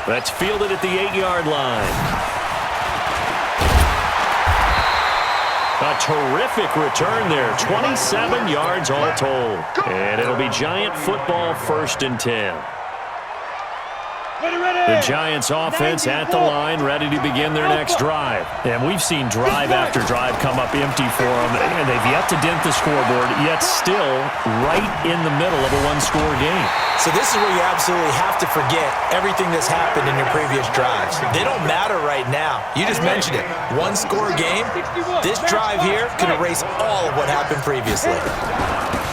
That's fielded at the 8-yard line. A terrific return there. 27 yards all told. And it'll be Giant football 1st and 10. The Giants offense at the line, ready to begin their next drive. And we've seen drive after drive come up empty for them, and they've yet to dent the scoreboard, yet still right in the middle of a one-score game. So this is where you absolutely have to forget everything that's happened in your previous drives. They don't matter right now. You just mentioned it. One-score game. This drive here could erase all of what happened previously.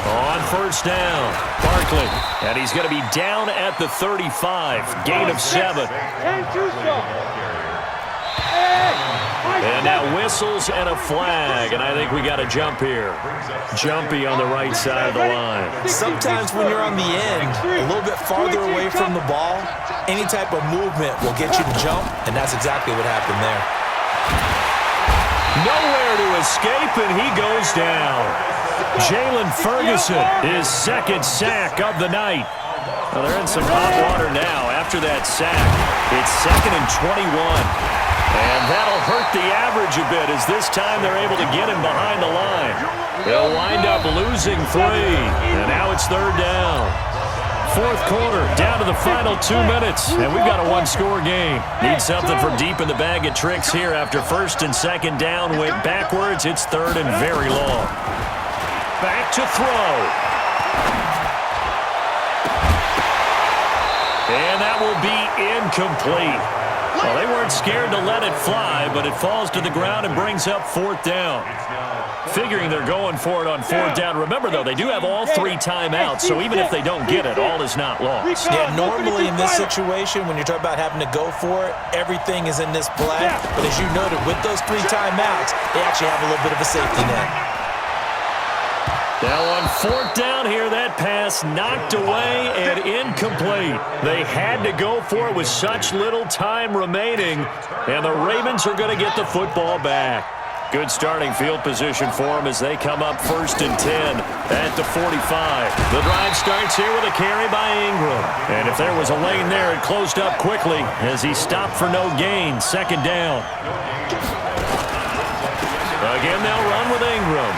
On 1st down, Barkley, and he's going to be down at the 35, gain of 7. And now whistles and a flag, and I think we got a jump here. Jumpy on the right side of the line. Sometimes when you're on the end, a little bit farther away from the ball, any type of movement will get you to jump, and that's exactly what happened there. Nowhere to escape, and he goes down. Jalen Ferguson, his 2nd sack of the night. Well, they're in some hot water now. After that sack, it's 2nd and 21. And that'll hurt the average a bit as this time they're able to get him behind the line. They'll wind up losing 3, and now it's 3rd down. 4th quarter, down to the final 2 minutes, and we've got a one-score game. Need something from deep in the bag of tricks here after 1st and 2nd down went backwards. It's 3rd and very long. Back to throw. And that will be incomplete. Well, they weren't scared to let it fly, but it falls to the ground and brings up 4th down. Figuring they're going for it on 4th down. Remember, though, they do have all 3 timeouts, so even if they don't get it, all is not lost. Yeah, normally in this situation, when you're talking about having to go for it, everything is in this play. But as you noted, with those 3 timeouts, they actually have a little bit of a safety net. Now on 4th down here, that pass knocked away and incomplete. They had to go for it with such little time remaining, and the Ravens are going to get the football back. Good starting field position for them as they come up 1st and 10 at the 45. The drive starts here with a carry by Ingram. And if there was a lane there, it closed up quickly as he stopped for no gain. 2nd down. Again, they'll run with Ingram.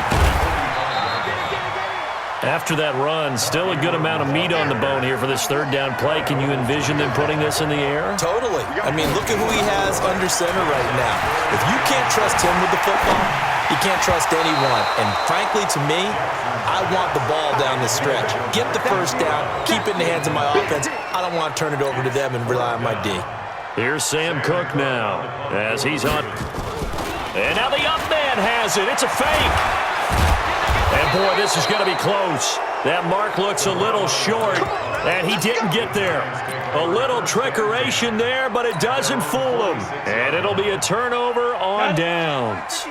After that run, still a good amount of meat on the bone here for this 3rd down play. Can you envision them putting this in the air? Totally. I mean, look at who he has under center right now. If you can't trust him with the football, you can't trust anyone. And frankly, to me, I want the ball down the stretch. Get the 1st down, keep it in the hands of my offense. I don't want to turn it over to them and rely on my D. Here's Sam Cook now as he's on. And now the up man has it. It's a fake. And, boy, this is going to be close. That mark looks a little short, and he didn't get there. A little trickeration there, but it doesn't fool him. And it'll be a turnover on downs.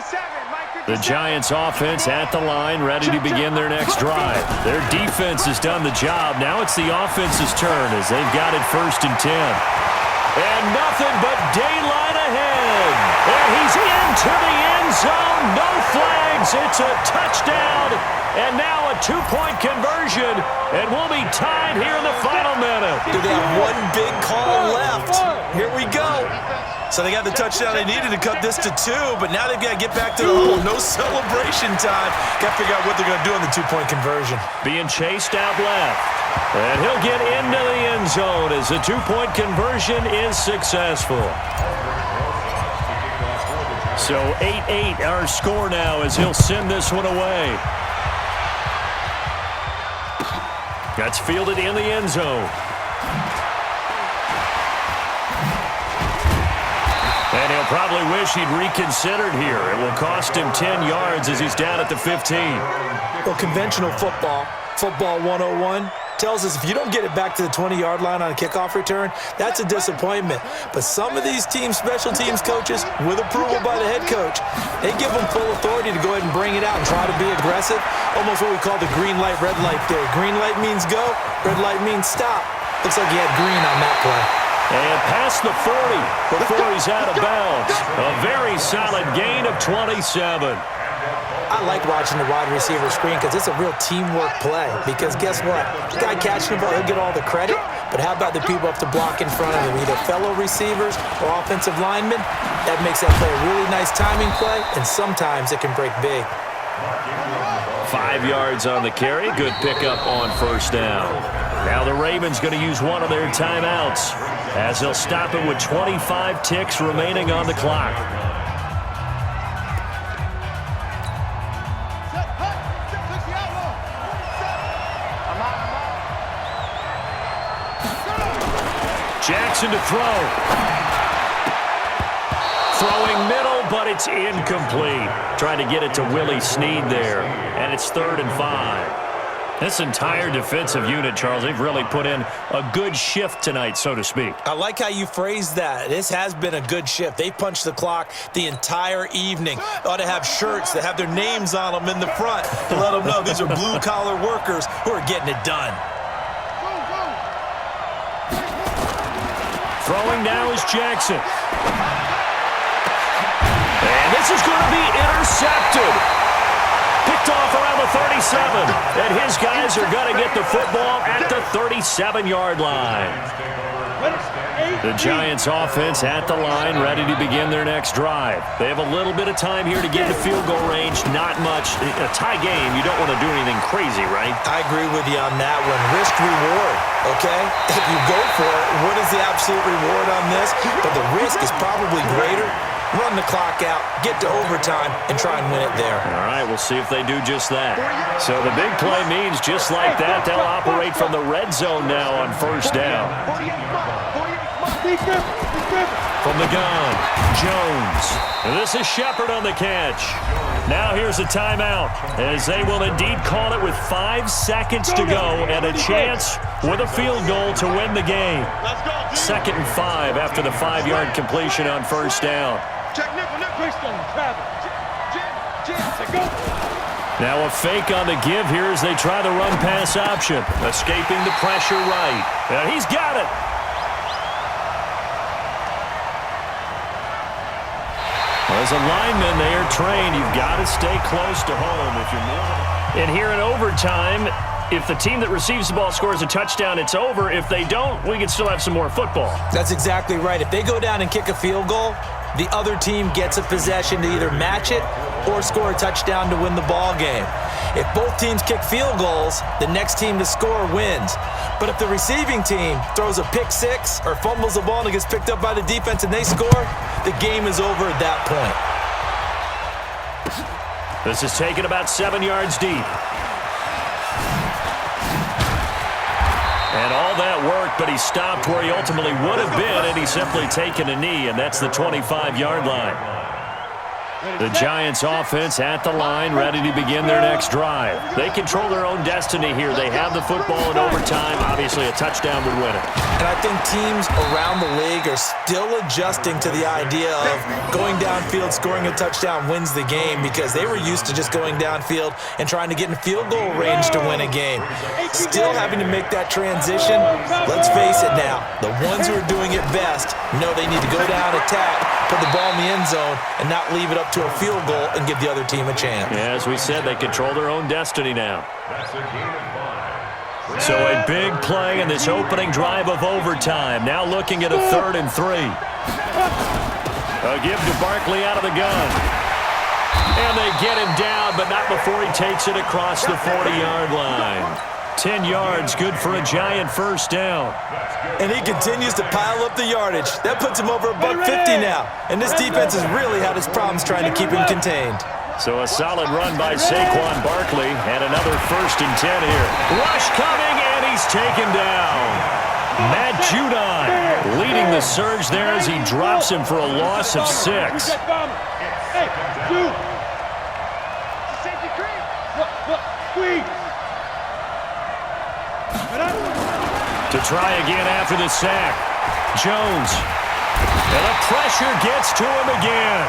The Giants offense at the line, ready to begin their next drive. Their defense has done the job. Now it's the offense's turn as they've got it 1st and 10. And nothing but daylight ahead. And he's into the end zone. No flags. It's a touchdown. And now a 2-point conversion. And we'll be tied here in the final minute. They have one big call left. Here we go. So they got the touchdown they needed to cut this to 2, but now they've got to get back to the hole. No celebration time. Got to figure out what they're going to do on the 2-point conversion. Being chased out left. And he'll get into the end zone as the 2-point conversion is successful. So 8-8 our score now as he'll send this one away. That's fielded in the end zone. And he'll probably wish he'd reconsidered here. It will cost him 10 yards as he's down at the 15. Well, conventional football 101, tells us if you don't get it back to the 20-yard line on a kickoff return, that's a disappointment. But some of these special teams coaches, with approval by the head coach, they give them full authority to go ahead and bring it out and try to be aggressive. Almost what we call the green light, red light theory. Green light means go, red light means stop. Looks like he had green on that play. And past the 40 before he's out of bounds. A very solid gain of 27. I like watching the wide receiver screen because it's a real teamwork play. Because guess what? The guy catching the ball, he'll get all the credit. But how about the people up to block in front of them, either fellow receivers or offensive linemen? That makes that play a really nice timing play, and sometimes it can break big. 5 yards on the carry. Good pickup on first down. Now the Ravens going to use one of their timeouts as they'll stop it with 25 ticks remaining on the clock. Jackson to throw. Throwing middle, but it's incomplete. Trying to get it to Willie Snead there, and it's 3rd and 5. This entire defensive unit, Charles, they've really put in a good shift tonight, so to speak. I like how you phrased that. This has been a good shift. They punched the clock the entire evening. Ought to have shirts that have their names on them in the front to let them know these are blue-collar workers who are getting it done. Throwing now is Jackson. And this is going to be intercepted. Picked off around the 37. And his guys are going to get the football at the 37-yard line. The Giants offense at the line, ready to begin their next drive. They have a little bit of time here to get to field goal range. Not much. A tie game, you don't want to do anything crazy, right? I agree with you on that one. Risk-reward, okay? If you go for it, what is the absolute reward on this? But the risk is probably greater. Run the clock out, get to overtime, and try and win it there. All right, we'll see if they do just that. So the big play means just like that, they'll operate from the red zone now on first down. From the gun, Jones. And this is Shepard on the catch. Now here's a timeout, as they will indeed call it with 5 seconds to go and a chance with a field goal to win the game. 2nd and 5 after the 5-yard completion on first down. Now a fake on the give here as they try the run-pass option. Escaping the pressure right. And he's got it. As a lineman, they are trained. You've got to stay close to home if you're moving. And here in overtime, if the team that receives the ball scores a touchdown, it's over. If they don't, we can still have some more football. That's exactly right. If they go down and kick a field goal, the other team gets a possession to either match it or score a touchdown to win the ball game. If both teams kick field goals, the next team to score wins. But if the receiving team throws a pick six or fumbles the ball and it gets picked up by the defense and they score, the game is over at that point. This is taken about 7 yards deep. And all that worked, but he stopped where he ultimately would have been, and he's simply taken a knee, and that's the 25-yard line. The Giants offense at the line, ready to begin their next drive. They control their own destiny here. They have the football in overtime. Obviously, a touchdown would win it. And I think teams around the league are still adjusting to the idea of going downfield, scoring a touchdown wins the game, because they were used to just going downfield and trying to get in field goal range to win a game. Still having to make that transition. Let's face it now, the ones who are doing it best know they need to go down, attack, put the ball in the end zone, and not leave it up to a field goal and give the other team a chance. Yeah, as we said, they control their own destiny now. So a big play in this opening drive of overtime. Now looking at a 3rd and 3. A give to Barkley out of the gun. And they get him down, but not before he takes it across the 40-yard line. 10 yards, good for a Giant first down. And he continues to pile up the yardage. That puts him over $150 now. And this defense has really had its problems trying to keep him contained. So a solid run by Saquon Barkley, and another 1st and 10 here. Rush coming, and he's taken down. Matt Judon leading the surge there as he drops him for a loss of 6. To try again after the sack. Jones. And the pressure gets to him again.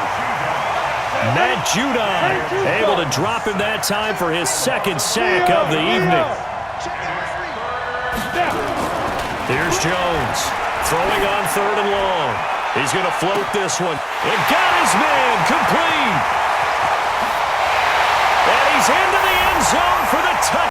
Matt Judon able to drop him that time for his 2nd sack of the evening. Here's Jones throwing on 3rd and long. He's going to float this one. And got his man complete. And he's into the end zone for the touchdown.